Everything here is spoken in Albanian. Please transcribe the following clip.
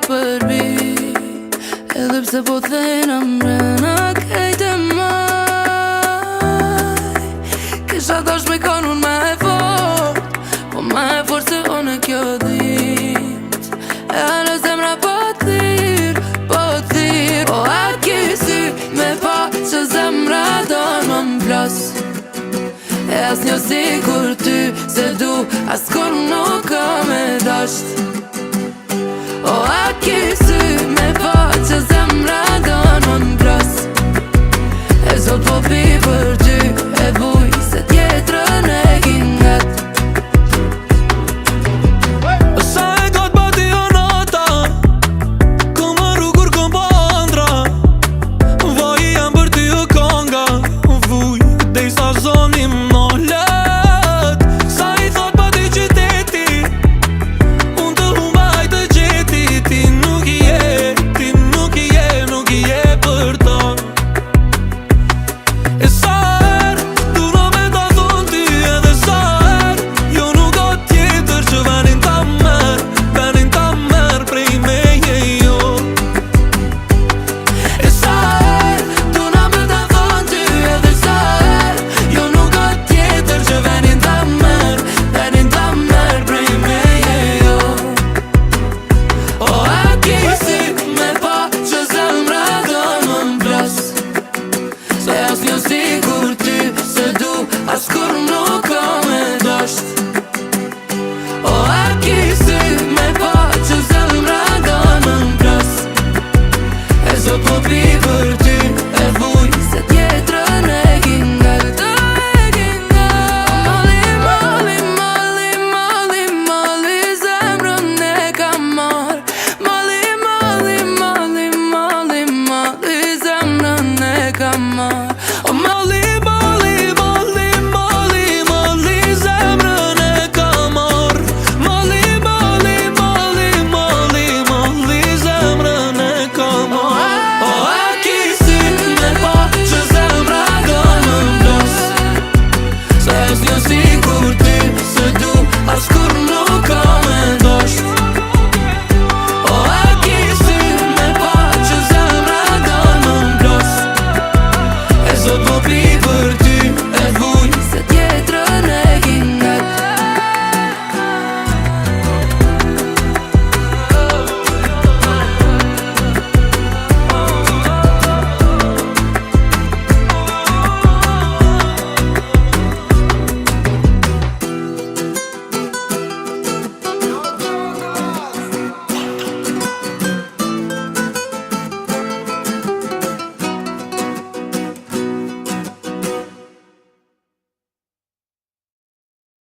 përbi, edhe pse po thejna mrena kejt e maj. Kisha dash me kanun ma e fort, po ma e fort se one kjo dit. E ale zemra po thirr, po thirr. Po a kisi me pa që zemra do më m'plas. E as një si kur ty se du, as kur nuk ka me dasht.